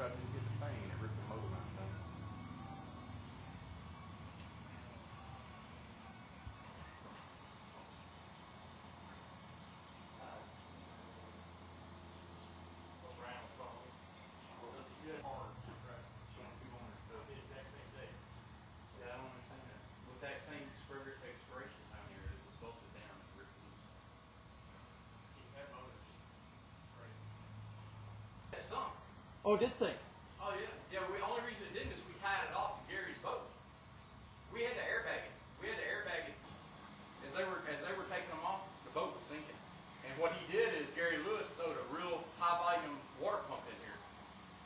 tried to get the thing and it ripped the motor mount down. Expiration time here, it was bolted down and ripped loose. It sunk. Oh, it did sink. Oh yeah. Yeah, the only reason it didn't is we tied it off to Gary's boat. We had to airbag it. As they were taking them off, the boat was sinking. And what he did is Gary Lewis stowed a real high volume water pump in here.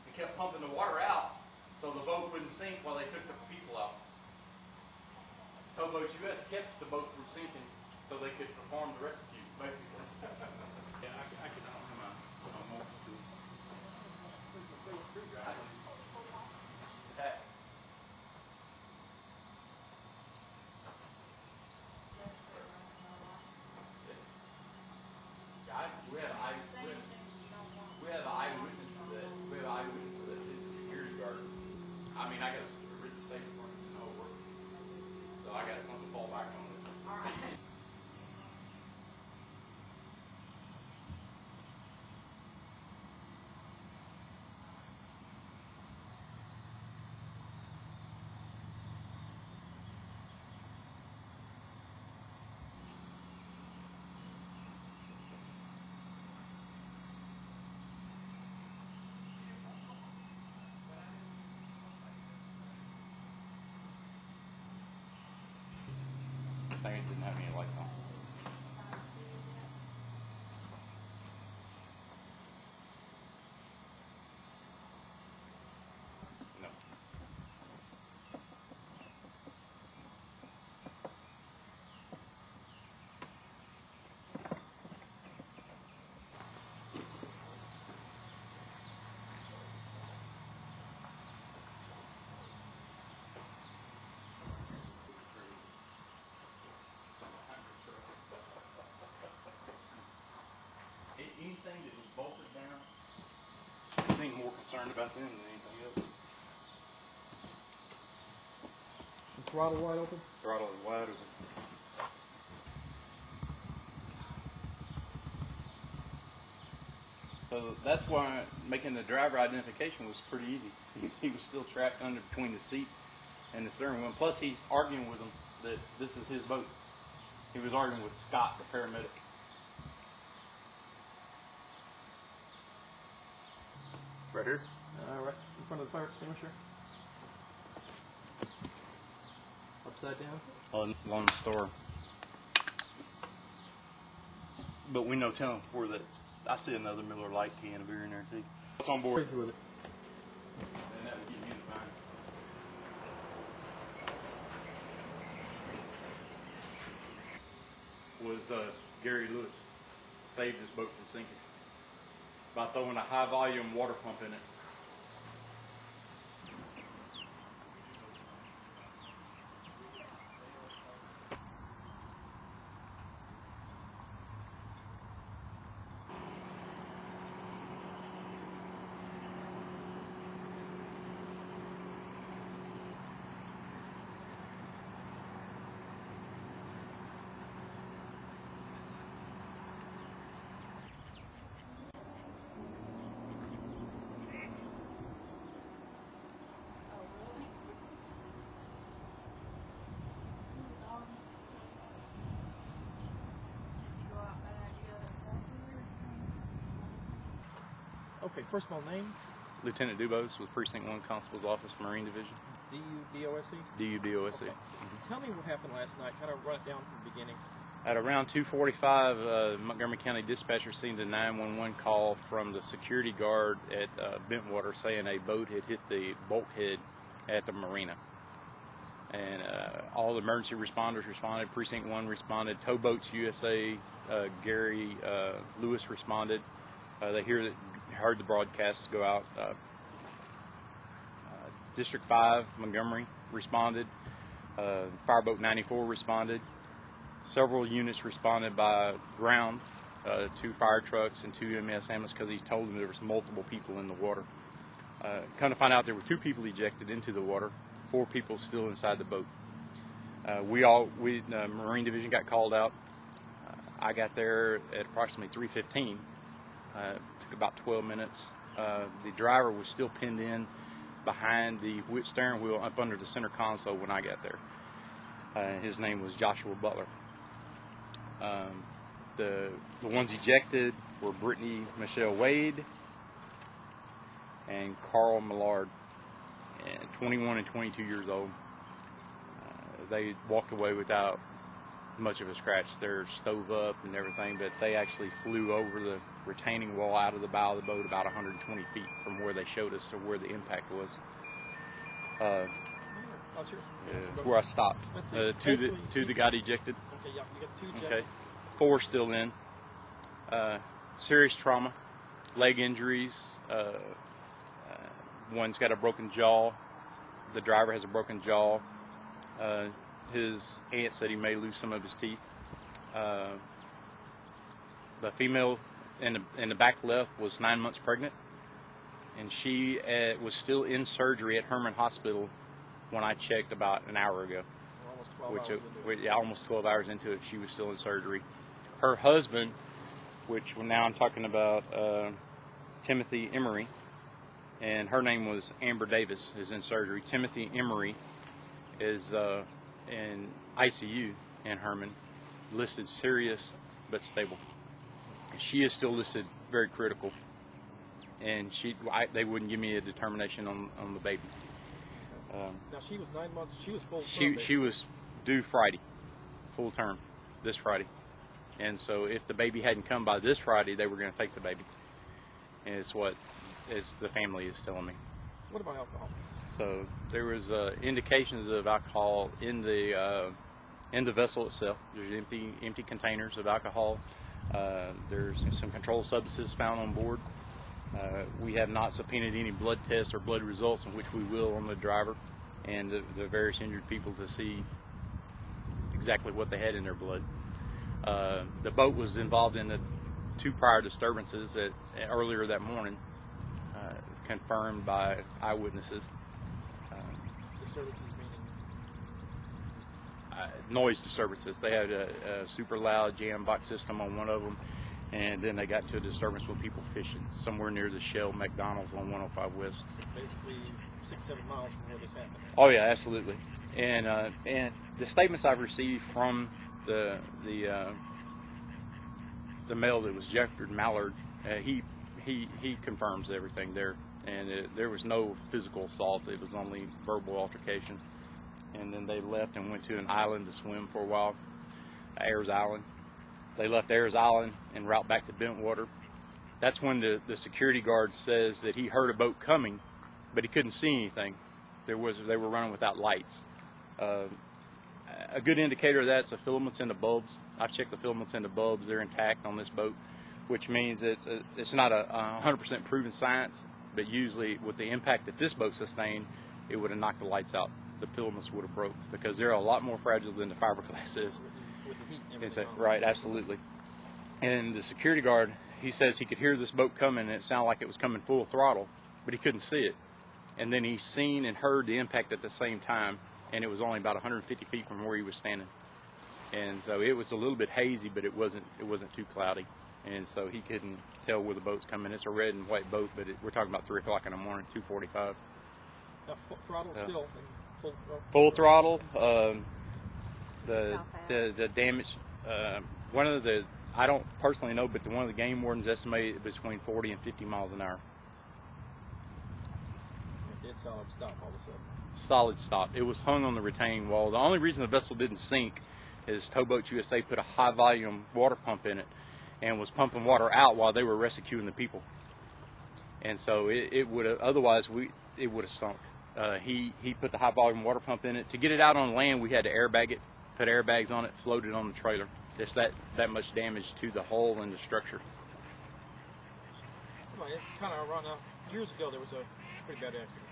He kept pumping the water out so the boat wouldn't sink while they took the people out. Towboats US kept the boat from sinking so they could perform the rescue, basically. Yeah, I could not come out. We had an eyewitness to that. We had an eyewitness to that. The security guard. I mean, I got a written statement from him and all work. So I got something to fall back on. All right. I think it didn't have any lights on. No. Anything that was bolted down, I think more concerned about them than anything else. The throttle wide open? Throttle is wide open. So that's why making the driver identification was pretty easy. He was still trapped under between the seat and the steering wheel. Plus he's arguing with them that this is his boat. He was arguing with Scott, the paramedic. Right here? Right in front of the fire extinguisher. Upside down? Along the store. But we know, tell him where that's. I see another Miller Lite can of beer in there too. What's on board? Crazy with it. And that would give you the fine. Was Gary Lewis saved his boat from sinking by throwing a high volume water pump in it. Okay, first of all, name? Lieutenant Dubose with Precinct 1 Constable's Office, Marine Division. D-U-B-O-S-E? D-U-B-O-S-E. Okay. Tell me what happened last night. Kind of run it down from the beginning. At around 2:45, Montgomery County dispatcher received a 911 call from the security guard at Bentwater saying a boat had hit the bulkhead at the marina. And all the emergency responders responded. Precinct 1 responded. Towboats USA, Gary Lewis responded. They heard the broadcasts go out. District 5, Montgomery, responded. Fireboat 94 responded. Several units responded by ground, 2 fire trucks and 2 EMS ambulances, because he told them there was multiple people in the water. Come to find out, there were 2 people ejected into the water, 4 people still inside the boat. Marine Division got called out. I got there at approximately 3:15. Took about 12 minutes. The driver was still pinned in behind the steering wheel up under the center console when I got there. His name was Joshua Butler. The ones ejected were Brittany Michelle Wade and Carl Millard, and 21 and 22 years old. They walked away without much of a scratch. They're stove up and everything, but they actually flew over the retaining wall out of the bow of the boat about 120 feet from where they showed us, or where the impact was. Where I stopped. Two that got ejected. Okay, yeah, you got 2 ejected. Okay, 4 still in. Serious trauma, leg injuries. One's got a broken jaw. The driver has a broken jaw. His aunt said he may lose some of his teeth. The female in the back left was 9 months pregnant, and she was still in surgery at Herman Hospital when I checked about an hour ago. Almost 12 hours into it, she was still in surgery. Her husband, which now I'm talking about Timothy Emery, and her name was Amber Davis, is in surgery. Timothy Emery is in ICU in Herman, listed serious but stable. She is still listed very critical, and they wouldn't give me a determination on the baby. Now she was 9 months. She was full term. She was due Friday, full term, this Friday, and so if the baby hadn't come by this Friday, they were going to take the baby. And it's what the family is telling me. What about alcohol? So there was indications of alcohol in the vessel itself. There's empty containers of alcohol. There's some controlled substances found on board. We have not subpoenaed any blood tests or blood results, in which we will on the driver and the various injured people to see exactly what they had in their blood. The boat was involved in the 2 prior disturbances earlier that morning, confirmed by eyewitnesses. Disturbances meaning? Noise disturbances. They had a super loud jam box system on one of them, and then they got into a disturbance with people fishing somewhere near the Shell McDonald's on 105 West. So basically 6-7 miles from where this happened. Oh yeah, absolutely. And the statements I've received from the male that was ejected, Mallard, he confirms everything there, and there was no physical assault. It was only verbal altercation. And then they left and went to an island to swim for a while, Ayers Island. They left Ayers Island en route back to Bentwater. That's when the security guard says that he heard a boat coming, but he couldn't see anything. They were running without lights. A good indicator of that's the filaments in the bulbs. I've checked the filaments in the bulbs; they're intact on this boat, which means it's not a 100% proven science. But usually, with the impact that this boat sustained, it would have knocked the lights out. The filaments would have broke, because they're a lot more fragile than the fiberglass is. With the heat and It's everything. right, absolutely. And the security guard, he says he could hear this boat coming, and it sounded like it was coming full throttle, but he couldn't see it. And then he seen and heard the impact at the same time, and it was only about 150 feet from where he was standing. And so it was a little bit hazy, but it wasn't too cloudy. And so he couldn't tell where the boat's coming. It's a red and white boat, but we're talking about 3 o'clock in the morning, 2:45. Now, throttle still in Full throttle. The damage. One of the, I don't personally know, but one of the game wardens estimated between 40 and 50 miles an hour. Dead solid stop all of a sudden. Solid stop. It was hung on the retaining wall. The only reason the vessel didn't sink is Towboats USA put a high volume water pump in it and was pumping water out while they were rescuing the people. And so it would have, otherwise it would have sunk. He put the high volume water pump in it. To get it out on land, we had to airbag it, put airbags on it, float it on the trailer. It's that much damage to the hull and the structure. Well, it kind of run out. Years ago, there was a pretty bad accident.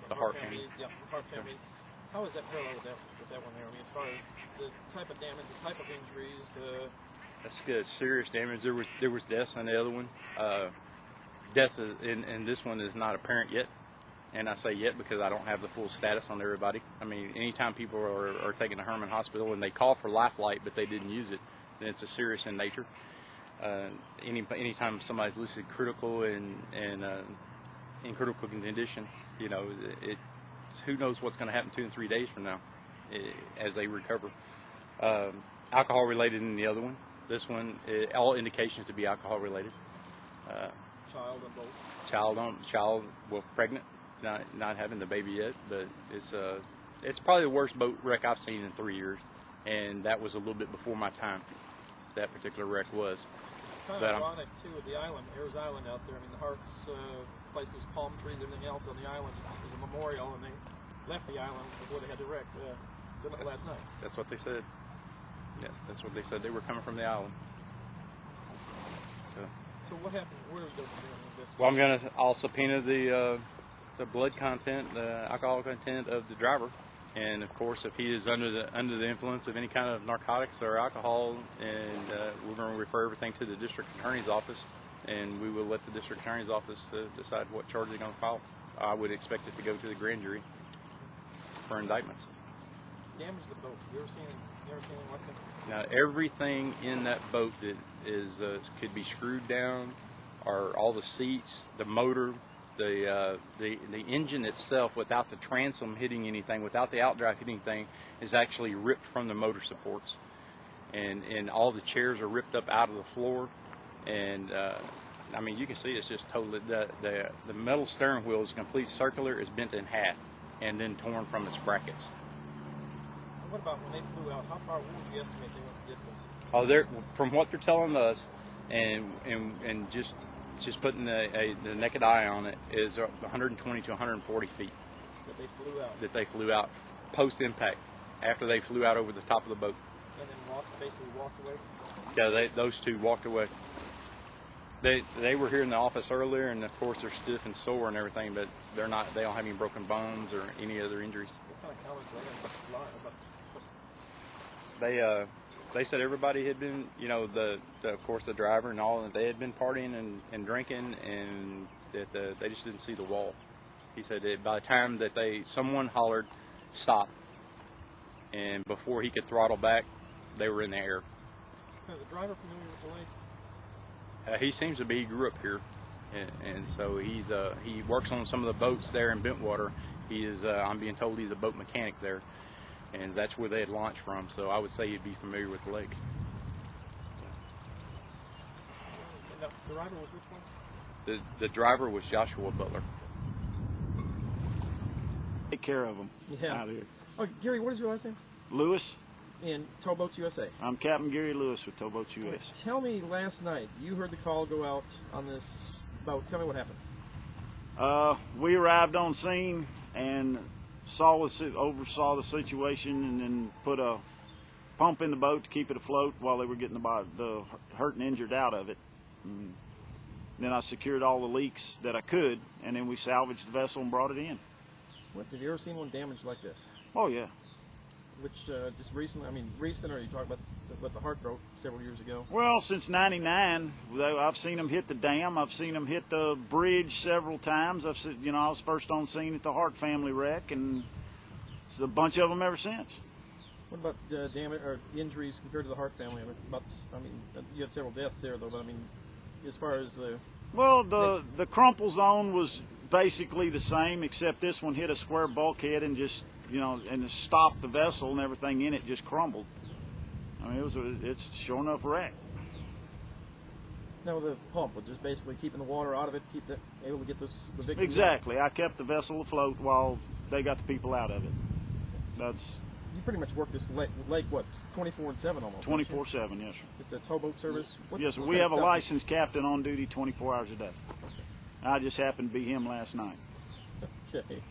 The Hart family. Yeah, the Hart family. How is that parallel with that one there? I mean, as far as the type of damage, the type of injuries, That's good. Serious damage. There was deaths on the other one. death is, and this one is not apparent yet. And I say yet because I don't have the full status on everybody. I mean, anytime people are taken to Herman Hospital and they call for life flight but they didn't use it, then it's a serious in nature. Anytime somebody's listed critical and in critical condition, you know, who knows what's going to happen 2 and 3 days from now as they recover. Alcohol related in the other one. This one, all indications to be alcohol related. Child on boat. Child, well, pregnant, not having the baby yet, but it's probably the worst boat wreck I've seen in 3 years, and that was a little bit before my time. That particular wreck was. Kind of ironic too with the island, Ayers Island out there. I mean, the Harts placed those palm trees, everything else on the island as a memorial, and they left the island before they had the wreck last night. That's what they said. Yeah, that's what they said. They were coming from the island. So what happened? Where do we go from there in the investigation? Well, I'll subpoena the blood content, the alcohol content of the driver, and of course, if he is under the influence of any kind of narcotics or alcohol, and we're going to refer everything to the district attorney's office, and we will let the district attorney's office to decide what charge they're going to file. I would expect it to go to the grand jury for indictments. Damage the boat. You ever seen anything like that? Now, everything in that boat that is could be screwed down, or all the seats, the motor, the engine itself, without the transom hitting anything, without the outdrive hitting anything, is actually ripped from the motor supports, and all the chairs are ripped up out of the floor, and I mean, you can see it's just totally the metal steering wheel is complete circular, is bent in half, and then torn from its brackets. What about when they flew out? How far would you estimate they went the distance? Oh, from what they're telling us, and just putting the naked eye on it, is 120 to 140 feet. That they flew out. That they flew out post impact, after they flew out over the top of the boat. And then basically walked away. Yeah, those two walked away. They were here in the office earlier, and of course they're stiff and sore and everything, but they're not. They don't have any broken bones or any other injuries. What kind of comments are they lying about? They said everybody had been, you know, of course the driver and all, that they had been partying and drinking, and that they just didn't see the wall. He said that by the time that someone hollered, stop, and before he could throttle back, they were in the air. Is the driver familiar with the lake? He seems to be. He grew up here, and so he works on some of the boats there in Bentwater. He is. I'm being told he's a boat mechanic there. And that's where they had launched from, so I would say he'd be familiar with the lake. And the driver was which one? The driver was Joshua Butler. Take care of them. Yeah. Out here. Oh, Gary, what is your last name? Lewis. In Towboats USA. I'm Captain Gary Lewis with Towboats US. Right. Tell me, last night you heard the call go out on this boat. Tell me what happened. We arrived on scene and oversaw the situation, and then put a pump in the boat to keep it afloat while they were getting the hurt and injured out of it. And then I secured all the leaks that I could, and then we salvaged the vessel and brought it in. What, have you ever seen one damaged like this? Oh yeah. Which just recently? I mean, recent, or are you talking about what the Hart broke several years ago? Well, since '99, I've seen them hit the dam. I've seen them hit the bridge several times. I was first on scene at the Hart family wreck, and it's a bunch of them ever since. What about damage or injuries compared to the Hart family? I mean, you had several deaths there, though. But I mean, as far as the crumple zone was basically the same, except this one hit a square bulkhead and just and stopped the vessel, and everything in it just crumbled. I mean, it's sure enough wreck. Now the pump was just basically keeping the water out of it, able to get the victims Exactly. out. I kept the vessel afloat while they got the people out of it. You pretty much work this lake what, 24/7 almost? 24/7, yes, sir. Just a towboat service? Yes, sir. We have a licensed captain on duty 24 hours a day. I just happened to be him last night. Okay.